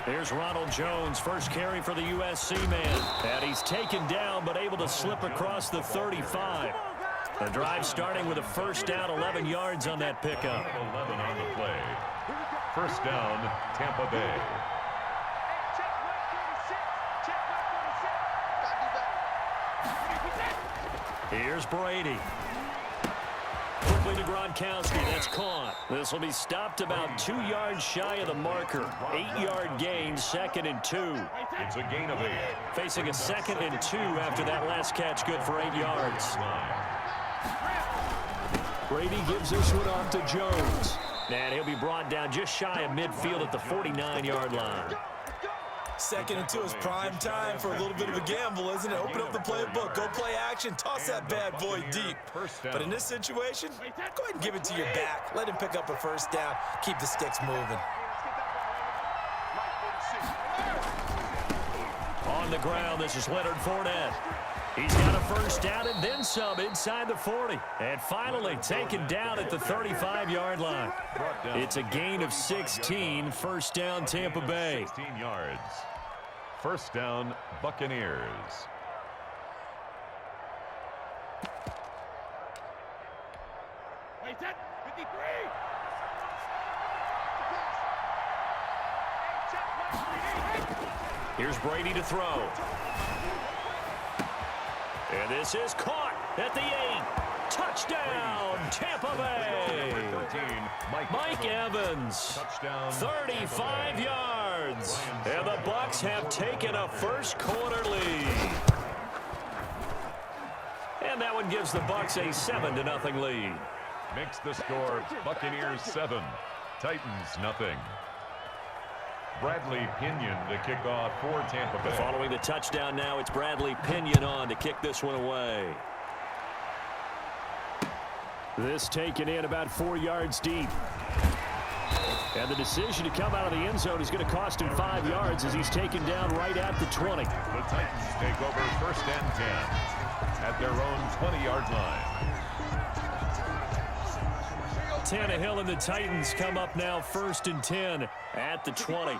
Here's Ronald Jones, first carry for the USC man. And he's taken down, but able to slip across the 35. The drive starting with a first down, 11 yards on that pickup. 11 on the play. First down, Tampa Bay. Here's Brady. Quickly to Gronkowski. That's caught. This will be stopped about 2 yards shy of the marker. 8-yard gain, 2nd and 2. It's a gain of 8. Facing a 2nd and 2 after that last catch, good for 8 yards. Brady gives this one off to Jones. And he'll be brought down just shy of midfield at the 49-yard line. 2nd and 2 is prime time for a little bit of a gamble, isn't it? Open up the playbook, go play action, toss that bad boy deep. But in this situation, go ahead and give it to your back. Let him pick up a first down, keep the sticks moving. On the ground, this is Leonard Fournette. He's got a first down and then some inside the 40. And finally taken down at the 35-yard line. It's a gain of 16, first down Tampa Bay. 16 yards. First down, Buccaneers. Wait, 53. Here's Brady to throw. And this is caught at the 8. Touchdown, Tampa Bay. Mike Evans. Touchdown. 35 yards. And the Bucs have taken a first quarter lead. And that one gives the Bucs a 7-0 lead. Makes the score Buccaneers 7, Titans nothing. Bradley Pinion to kick off for Tampa Bay. Following the touchdown now, it's Bradley Pinion on to kick this one away. This taken in about 4 yards deep. And the decision to come out of the end zone is going to cost him 5 yards as he's taken down right at the 20. The Titans take over first and 10 at their own 20-yard line. Tannehill and the Titans come up now first and 10 at the 20.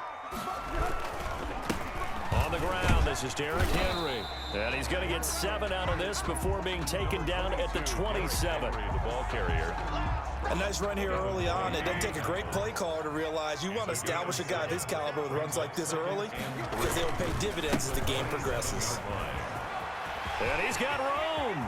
On the ground, this is Derrick Henry. And he's going to get 7 out of this before being taken down at the 27. The ball carrier. A nice run here early on. It doesn't take a great play caller to realize you want to establish a guy of this caliber with runs like this early because they'll pay dividends as the game progresses. And he's got room.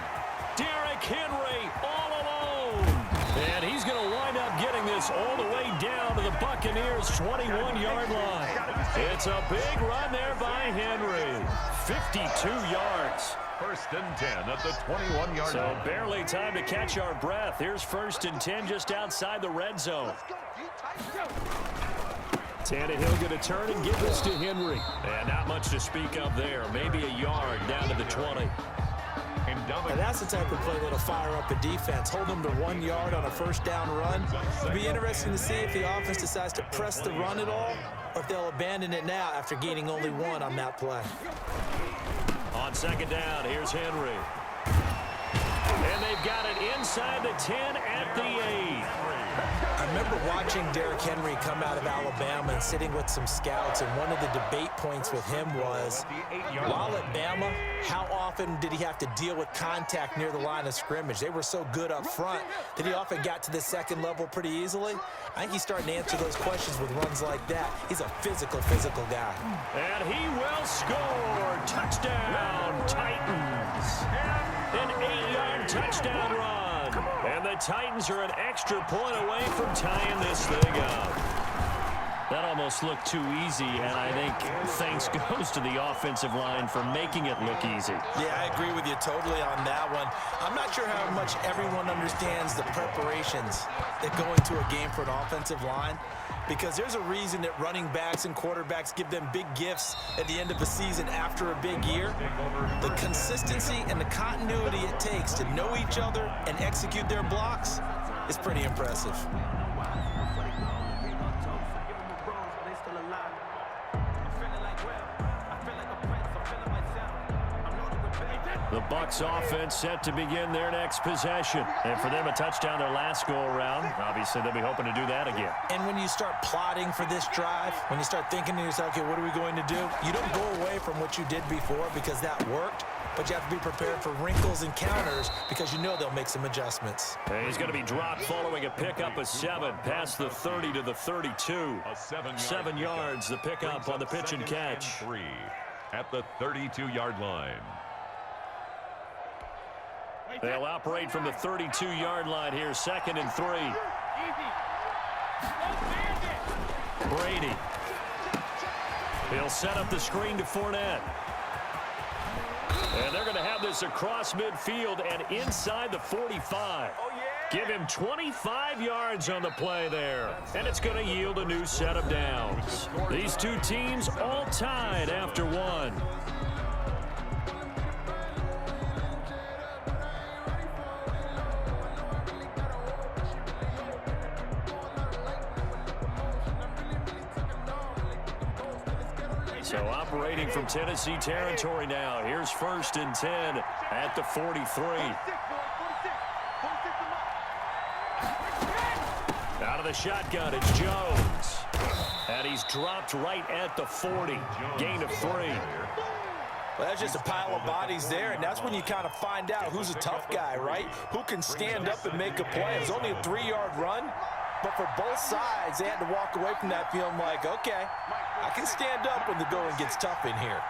Derrick Henry all alone. And he's going to wind up getting this all the way down to the Buccaneers' 21-yard line. It's a big run there by Henry. 52 yards. First and 10 at the 21-yard line. So barely time to catch our breath. Here's first and 10 just outside the red zone. Tannehill going to turn and give this to Henry. And not much to speak of there. Maybe a yard down to the 20. And that's the type of play that'll fire up a defense. Hold them to 1 yard on a first down run. It'll be interesting to see if the offense decides to press the run at all or if they'll abandon it now after gaining only 1 on that play. On second down, here's Henry. And they've got it inside the 10 at the 8. I remember watching Derrick Henry come out of Alabama and sitting with some scouts, and one of the debate points with him was, while at Bama, how often did he have to deal with contact near the line of scrimmage? They were so good up front that he often got to the second level pretty easily. I think he's starting to answer those questions with runs like that. He's a physical guy. And he will score. Touchdown, Titans. An 8-yard touchdown run. And the Titans are an extra point away from tying this thing up. That almost looked too easy, and I think thanks goes to the offensive line for making it look easy. Yeah, I agree with you totally on that one. I'm not sure how much everyone understands the preparations that go into a game for an offensive line, because there's a reason that running backs and quarterbacks give them big gifts at the end of the season after a big year. The consistency and the continuity it takes to know each other and execute their blocks is pretty impressive. The Bucs offense set to begin their next possession. And for them, a touchdown their last go-around. Obviously, they'll be hoping to do that again. And when you start plotting for this drive, when you start thinking to yourself, okay, what are we going to do? You don't go away from what you did before because that worked, but you have to be prepared for wrinkles and counters because you know they'll make some adjustments. And he's going to be dropped following a pickup of 7 past the 30 to the 32. 7 yards, the pickup on the pitch and catch. 3 at the 32-yard line. They'll operate from the 32-yard line here, 2nd and 3. Brady. He'll set up the screen to Fournette. And they're going to have this across midfield and inside the 45. Give him 25 yards on the play there. And it's going to yield a new set of downs. These two teams all tied after one. So operating from Tennessee territory now. Here's 1st and 10 at the 43. Out of the shotgun, it's Jones. And he's dropped right at the 40. Gain of 3. Well, that's just a pile of bodies there, and that's when you kind of find out who's a tough guy, right? Who can stand up and make a play. It was only a 3-yard run, but for both sides, they had to walk away from that feeling like, okay, I can stand up when the going gets tough in here.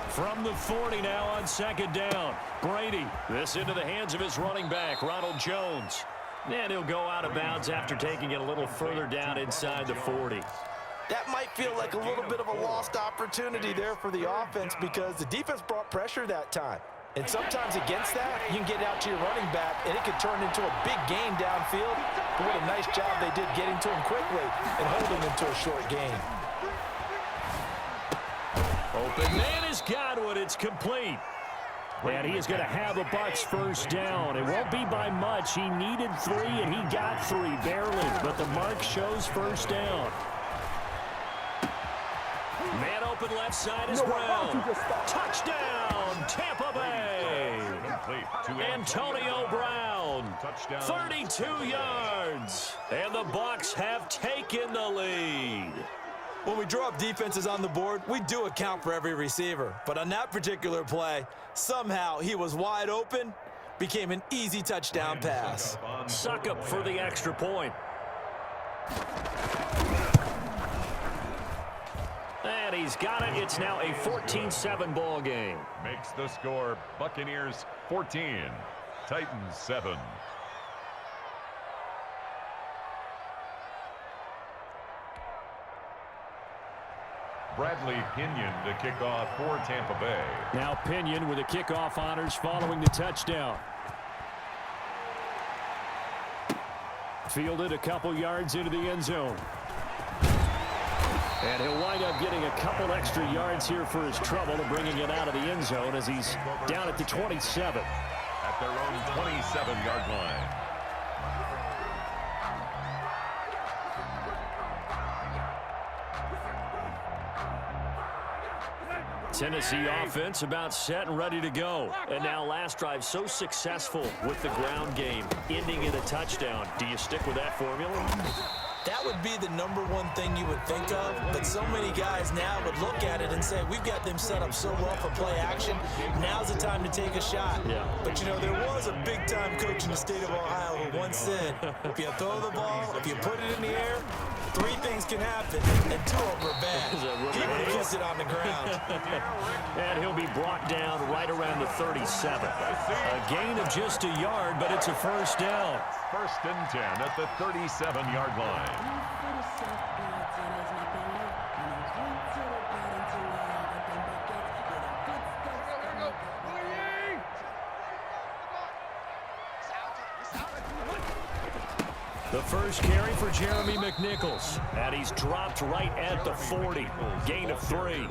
From the 40 now on 2nd down. Brady, this into the hands of his running back, Ronald Jones. And he'll go out of bounds after taking it a little further down inside the 40. That might feel like a little bit of a lost opportunity there for the offense because the defense brought pressure that time. And sometimes against that, you can get out to your running back, and it can turn into a big gain downfield. But what a nice job they did getting to him quickly and holding him to a short gain. Open man is Godwin. It's complete. And he is going to have the Bucs 1st down. It won't be by much. He needed 3, and he got 3, barely. But the mark shows 1st down. Man open left side is Brown. Touchdown, Tampa Bay. Antonio Brown, 32 yards. And the Bucs have taken the lead. When we draw up defenses on the board, we do account for every receiver. But on that particular play, somehow he was wide open, became an easy touchdown pass. Suck up for the extra point. And he's got it. It's now a 14-7 ball game. Makes the score Buccaneers 14, Titans 7. Bradley Pinion to kick off for Tampa Bay. Now Pinion with the kickoff honors following the touchdown. Fielded a couple yards into the end zone. And he'll wind up getting a couple extra yards here for his trouble and bringing it out of the end zone as he's down at the 27. At their own 27-yard line. Tennessee offense about set and ready to go. And now last drive so successful with the ground game, ending in a touchdown. Do you stick with that formula? That would be the #1 thing you would think of, but so many guys now would look at it and say, we've got them set up so well for play action. Now's the time to take a shot. Yeah. But, you know, there was a big-time coach in the state of Ohio who once said, if you throw the ball, if you put it in the air, 3 things can happen, and 2 of them are bad. He would have kissed it on the ground. And he'll be brought down right around the 37. A gain of just a yard, but it's a 1st down. 1st and 10 at the 37-yard line. The first carry for Jeremy McNichols. And he's dropped right at the 40. Gain of 3.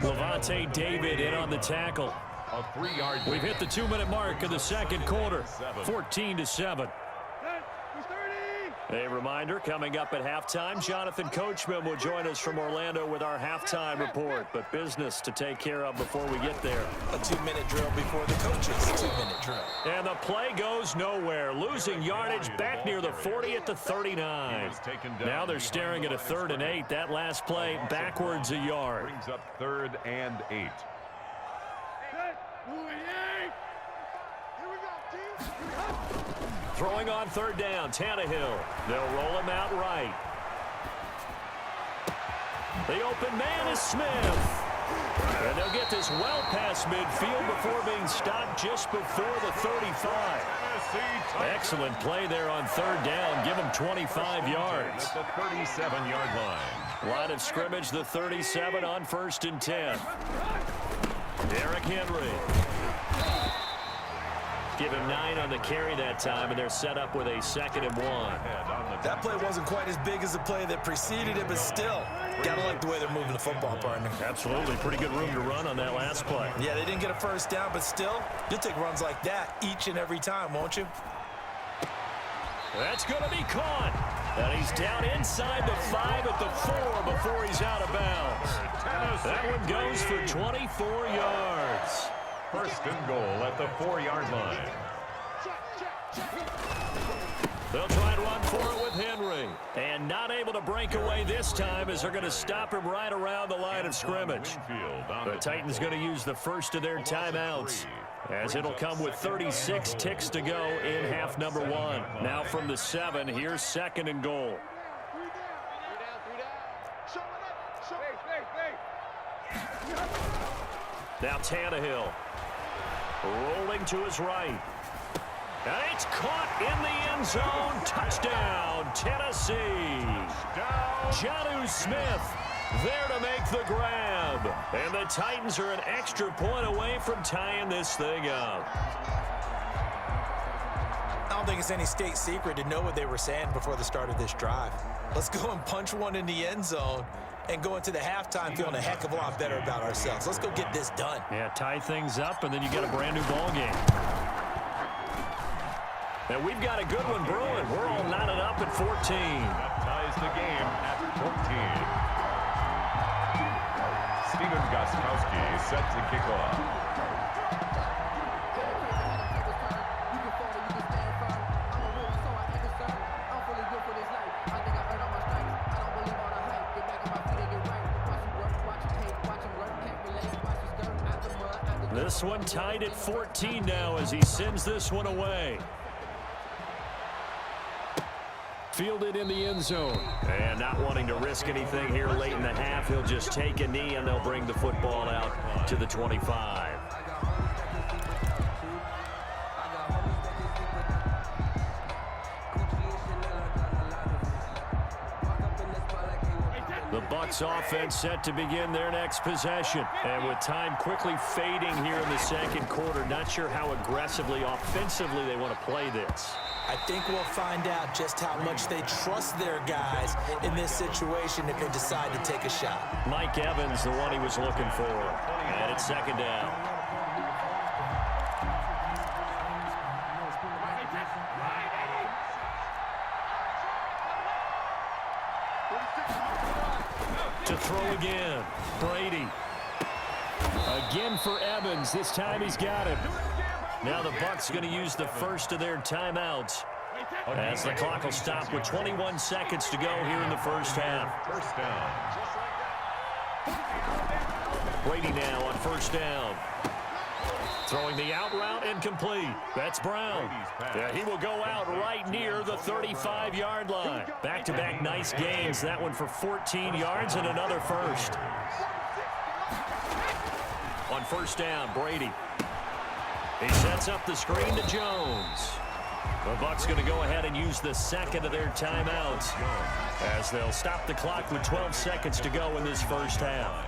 Levante David in on the tackle. A 3-yard. We've hit the 2-minute mark of the second quarter, 14-7. A reminder, coming up at halftime, Jonathan Coachman will join us from Orlando with our halftime report. But business to take care of before we get there. A 2-minute drill before the coach's 2-minute drill. And the play goes nowhere. Losing yardage back near the 40 at the 39. Now they're staring at a 3rd and 8. That last play backwards a yard. Brings up 3rd and 8. Throwing on 3rd down, Tannehill. They'll roll him out right. The open man is Smith. And they'll get this well past midfield before being stopped just before the 35. Excellent play there on 3rd down. Give them 25 yards. At the 37-yard line. Line of scrimmage, the 37 on 1st and 10. Derrick Henry. Give him 9 on the carry that time, and they're set up with a 2nd and 1. That play wasn't quite as big as the play that preceded it, but still, gotta like the way they're moving the football, partner. Absolutely. Pretty good room to run on that last play. Yeah, they didn't get a 1st down, but still, you'll take runs like that each and every time, won't you? That's going to be caught. And he's down inside the 5 at the 4 before he's out of bounds. That one goes for 24 yards. 1st and goal at the 4-yard line. They'll try and run for it with Henry. And not able to break away this time as they're going to stop him right around the line of scrimmage. The Titans going to use the first of their timeouts, as it'll come with 36 ticks to go in half number 1. Now from the 7, here's 2nd and goal. Now Tannehill. Rolling to his right. And it's caught in the end zone. Touchdown, Tennessee. Jonnu Smith there to make the grab. And the Titans are an extra point away from tying this thing up. I don't think it's any state secret to know what they were saying before the start of this drive. Let's go and punch one in the end zone and go into the halftime feeling a heck of a lot better about ourselves. Let's go get this done. Yeah, tie things up, and then you got a brand new ball game. And we've got a good one brewing. We're all knotted up at 14. That ties the game at 14. Steven Gostkowski set to kick off. This one tied at 14 now as he sends this one away. Fielded in the end zone. And not wanting to risk anything here late in the half, he'll just take a knee and they'll bring the football out to the 25. The Bucs offense set to begin their next possession. And with time quickly fading here in the second quarter, not sure how aggressively, offensively they want to play this. I think we'll find out just how much they trust their guys in this situation if they decide to take a shot. Mike Evans, the one he was looking for. And it's 2nd down. To throw again. Brady. Again for Evans. This time he's got him. Now the Bucs going to use the first of their timeouts as the clock will stop with 21 seconds to go here in the first half. 1st down. Brady now on 1st down. Throwing the out route incomplete. That's Brown. Yeah, he will go out right near the 35-yard line. Back-to-back nice gains. That one for 14 yards and another first. On 1st down, Brady. He sets up the screen to Jones. The Bucs going to go ahead and use the second of their timeouts as they'll stop the clock with 12 seconds to go in this first half.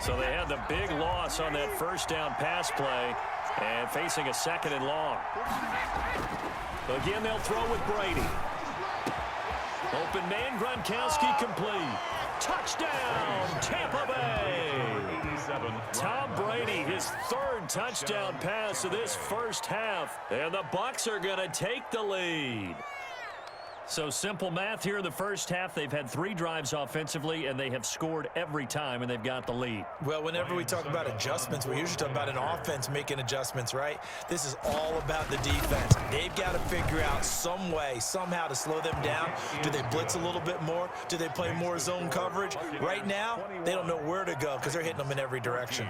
So they had the big loss on that 1st down pass play and facing a 2nd and long. Again, they'll throw with Brady. Open man, Gronkowski complete. Touchdown, Tampa Bay. Tom Brady, his third touchdown pass of this first half. And the Bucs are going to take the lead. So simple math here in the first half. They've had 3 drives offensively, and they have scored every time, and they've got the lead. Well, whenever we talk about adjustments, we usually talk about an offense making adjustments, right? This is all about the defense. They've got to figure out some way, somehow to slow them down. Do they blitz a little bit more? Do they play more zone coverage? Right now, they don't know where to go because they're hitting them in every direction.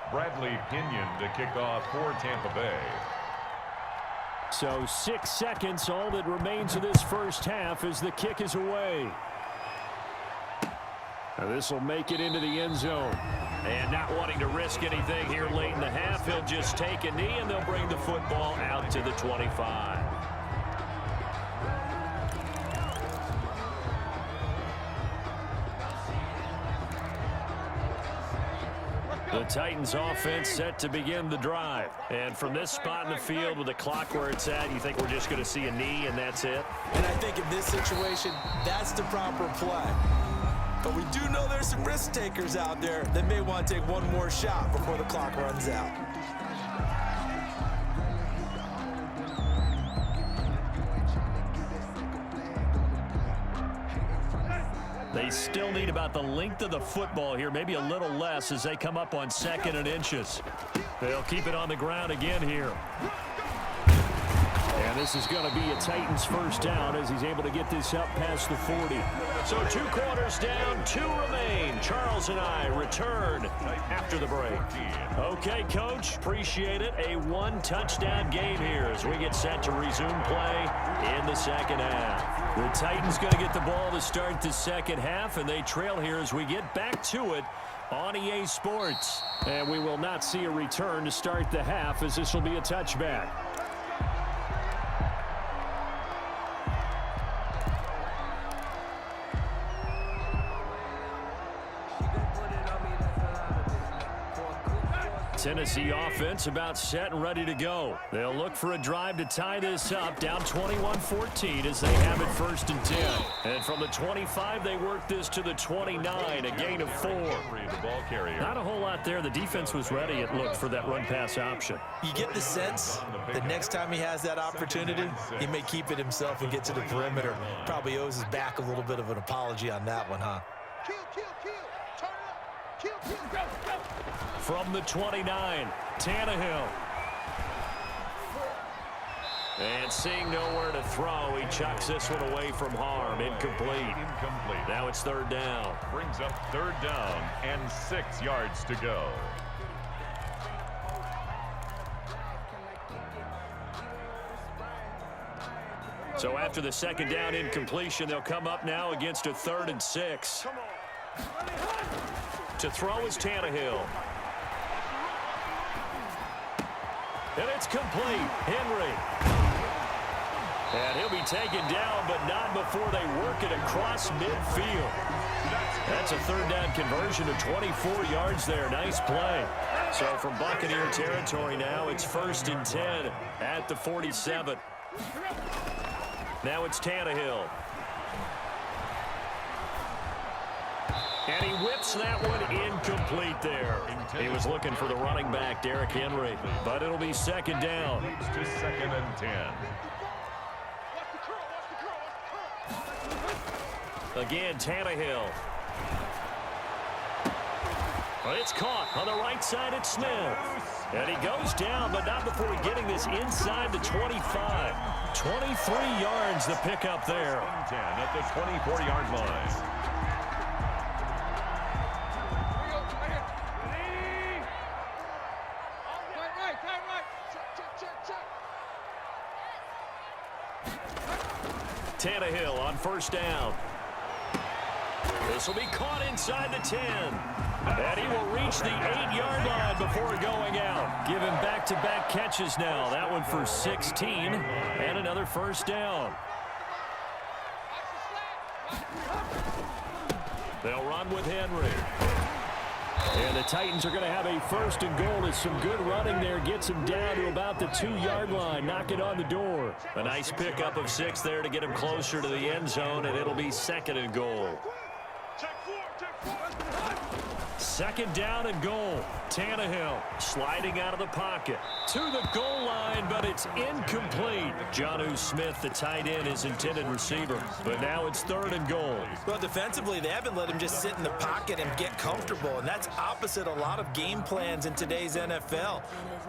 Bradley Pinion to kick off for Tampa Bay. So 6 seconds, all that remains of this first half as the kick is away. Now this will make it into the end zone. And not wanting to risk anything here late in the half, he'll just take a knee and they'll bring the football out to the 25. The Titans offense set to begin the drive. And from this spot in the field with the clock where it's at, you think we're just going to see a knee and that's it? And I think in this situation, that's the proper play. But we do know there's some risk takers out there that may want to take one more shot before the clock runs out. They still need about the length of the football here, maybe a little less as they come up on 2nd and inches. They'll keep it on the ground again here. And this is going to be a Titans first down as he's able to get this up past the 40. So 2 quarters down, 2 remain. Charles and I return after the break. Okay, Coach, appreciate it. A 1-touchdown game here as we get set to resume play in the second half. The Titans going to get the ball to start the second half, and they trail here as we get back to it on EA Sports. And we will not see a return to start the half as this will be a touchback. Tennessee offense about set and ready to go. They'll look for a drive to tie this up, down 21-14 as they have it 1st and 10. And from the 25, they work this to the 29, a gain of 4. Not a whole lot there. The defense was ready, it looked, for that run-pass option. You get the sense that next time he has that opportunity, he may keep it himself and get to the perimeter. Probably owes his back a little bit of an apology on that one, huh? From the 29, Tannehill. And seeing nowhere to throw, he chucks this one away from harm. Incomplete. Now it's 3rd down. Brings up 3rd down and 6 yards to go. So after the 2nd down incompletion, they'll come up now against a 3rd and 6. To throw is Tannehill. And it's complete. Henry. And he'll be taken down, but not before they work it across midfield. That's a 3rd down conversion of 24 yards there. Nice play. So from Buccaneer territory now, it's 1st and 10 at the 47. Now it's Tannehill. And he whips that one incomplete there. He was looking for the running back, Derrick Henry. But it'll be 2nd down. To 2nd and 10. Again, Tannehill. But it's caught on the right side at Smith. And he goes down, but not before getting this inside the 25. 23 yards the pickup there. 10 at the 24-yard line. Tannehill on 1st down. This will be caught inside the 10. And he will reach the 8-yard line before going out. Give him back-to-back catches now. That one for 16 and another 1st down. They'll run with Henry. And And the Titans are going to have a 1st and goal as some good running there gets him down to about the 2-yard line. Knock it on the door. A nice pickup of 6 there to get him closer to the end zone, and it'll be 2nd and goal. 2nd down and goal. Tannehill sliding out of the pocket to the goal line, but it's incomplete. Jonnu Smith, the tight end, is intended receiver, but now it's 3rd and goal. Well, defensively, they haven't let him just sit in the pocket and get comfortable, and that's opposite a lot of game plans in today's NFL.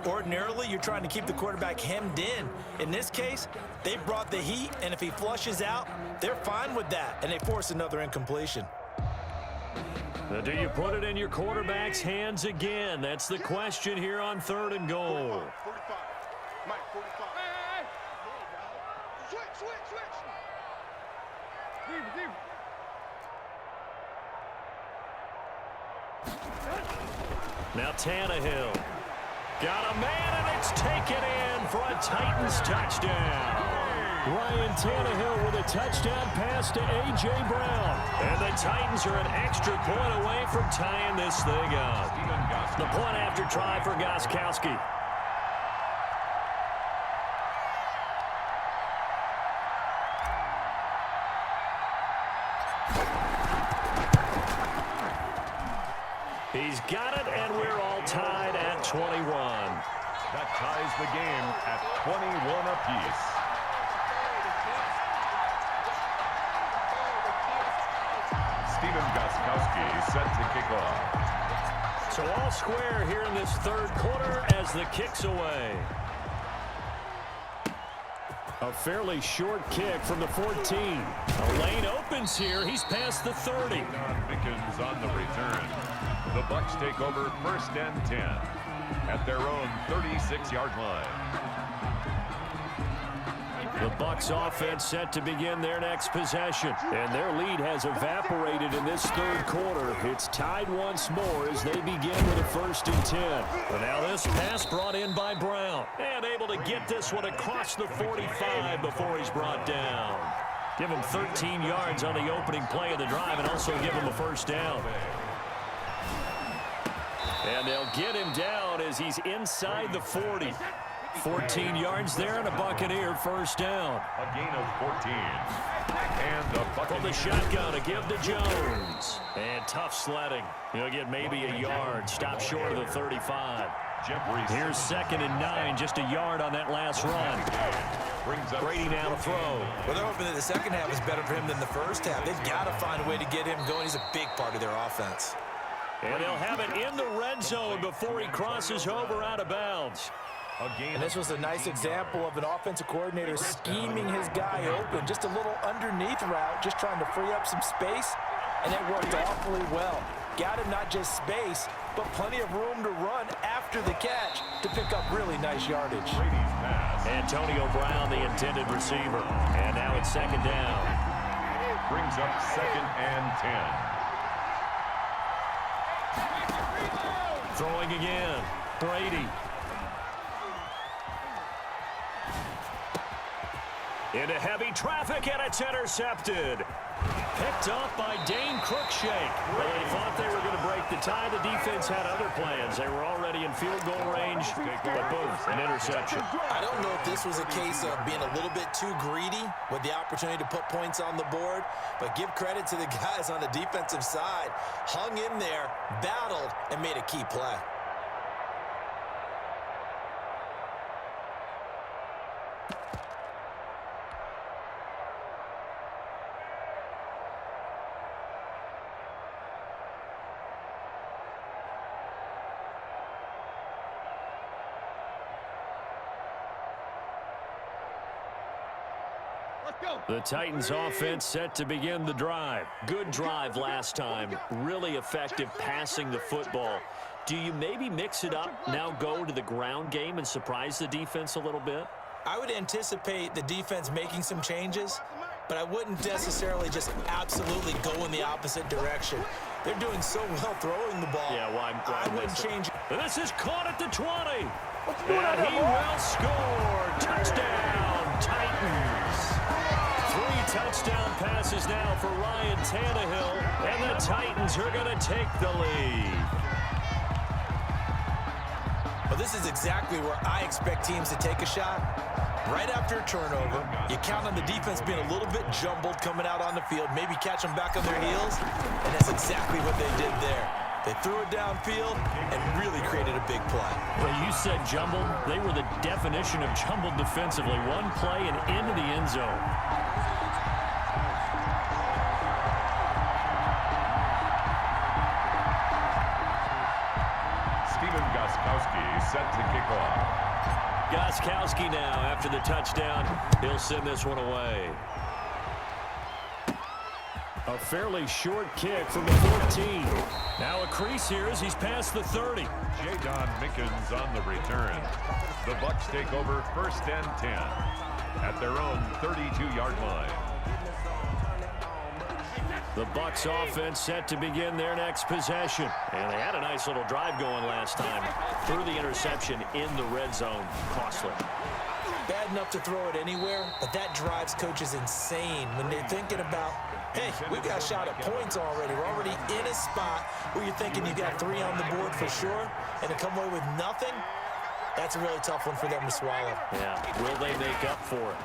Ordinarily, you're trying to keep the quarterback hemmed in. In this case, they brought the heat, and if he flushes out, they're fine with that, and they force another incompletion. Now, do you put it in your quarterback's hands again? That's the question here on 3rd and goal. 45. Mike, 45. Hey. Switch. Now Tannehill. Got a man, and it's taken in for a Titans touchdown. Ryan Tannehill with a touchdown pass to A.J. Brown. And the Titans are an extra point away from tying this thing up. The point after try for Gostkowski. He's got it, and we're all tied at 21. That ties the game at 21 apiece. Steven Gostkowski set to kick off. So all square here in this 3rd quarter as the kick's away. A fairly short kick from the 14. A lane opens here. He's past the 30. Pickens on the return. The Bucs take over 1st and 10 at their own 36-yard line. The Bucs offense set to begin their next possession, and their lead has evaporated in this 3rd quarter. It's tied once more as they begin with a 1st and 10. But now this pass brought in by Brown, and able to get this one across the 45 before he's brought down. Give him 13 yards on the opening play of the drive, and also give him a 1st down. And they'll get him down as he's inside the 40. 14 yards there and a Buccaneer 1st down. A gain of 14. And a Buccaneer. From the shotgun to give to Jones. And tough sledding. He'll get maybe a yard. Stop short of the 35. Here's 2nd and 9. Just a yard on that last run. Brady now to throw. Well, they're hoping that the second half is better for him than the first half. They've got to find a way to get him going. He's a big part of their offense. And they'll have it in the red zone before he crosses over out of bounds. And this was a nice example of an offensive coordinator scheming his guy open. Just a little underneath route, just trying to free up some space, and it worked awfully well. Got him not just space, but plenty of room to run after the catch to pick up really nice yardage. Antonio Brown, the intended receiver. And now it's 2nd down. Brings up 2nd and 10. Throwing again. Brady. Into heavy traffic, and it's intercepted. Picked up by Dane Cruikshank. Well, they thought they were going to break the tie. The defense had other plans. They were already in field goal range, but boom, an interception. I don't know if this was a case of being a little bit too greedy with the opportunity to put points on the board, but give credit to the guys on the defensive side. Hung in there, battled, and made a key play. The Titans offense set to begin the drive. Good drive last time. Really effective passing the football. Do you maybe mix it up, now go to the ground game and surprise the defense a little bit? I would anticipate the defense making some changes, but I wouldn't necessarily just absolutely go in the opposite direction. They're doing so well throwing the ball. Yeah, well, I wouldn't change it. This is caught at the 20. And he will score. Touchdown, Titans. 3 touchdown passes now for Ryan Tannehill, and the Titans are going to take the lead. This is exactly where I expect teams to take a shot. Right after a turnover, you count on the defense being a little bit jumbled coming out on the field, maybe catch them back on their heels, and that's exactly what they did there. They threw it downfield and really created a big play. Well, you said jumbled. They were the definition of jumbled defensively. One play and into the end zone. Set to kick off. Gostkowski now after the touchdown. He'll send this one away. A fairly short kick from the 14. Now a crease here as he's past the 30. Jadon Mickens on the return. The Bucks take over 1st and 10 at their own 32-yard line. The Bucks offense set to begin their next possession. And they had a nice little drive going last time. Threw the interception in the red zone. Costly. Bad enough to throw it anywhere, but that drives coaches insane when they're thinking about, hey, we've got a shot at points already. We're already in a spot where you're thinking you got 3 on the board for sure, and to come away with nothing, that's a really tough one for them to swallow. Yeah, will they make up for it?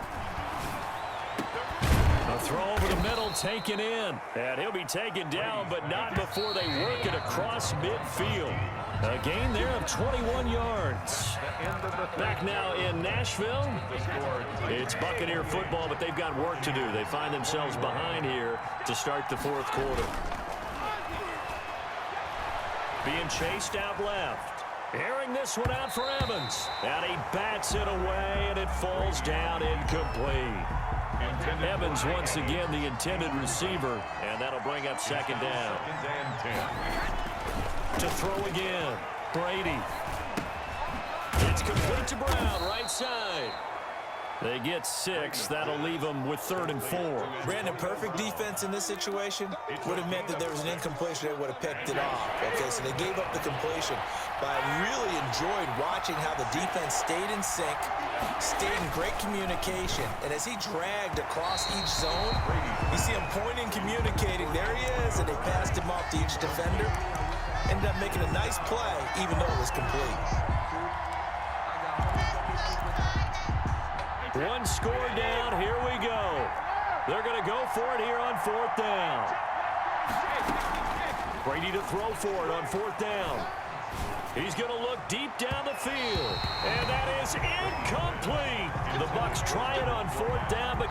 A throw over the middle, taken in. And he'll be taken down, but not before they work it across midfield. A gain there of 21 yards. Back now in Nashville. It's Buccaneer football, but they've got work to do. They find themselves behind here to start the 4th quarter. Being chased out left. Airing this one out for Evans. And he bats it away, and it falls down incomplete. Evans once again the intended receiver, and that'll bring up 2nd down. 2nd and 10. To throw again, Brady. It's complete to Brown, right side. They get 6. That'll leave them with 3rd and 4. Brandon, perfect defense in this situation would have meant that there was an incompletion. They would have picked it off. Okay, so they gave up the completion. But I really enjoyed watching how the defense stayed in sync, stayed in great communication. And as he dragged across each zone, you see him pointing, communicating. There he is, and they passed him off to each defender. Ended up making a nice play, even though it was complete. One score down. Here we go. They're going to go for it here on 4th down. Brady to throw for it on 4th down. He's going to look deep down the field. And that is incomplete. The Bucks try it on 4th down, but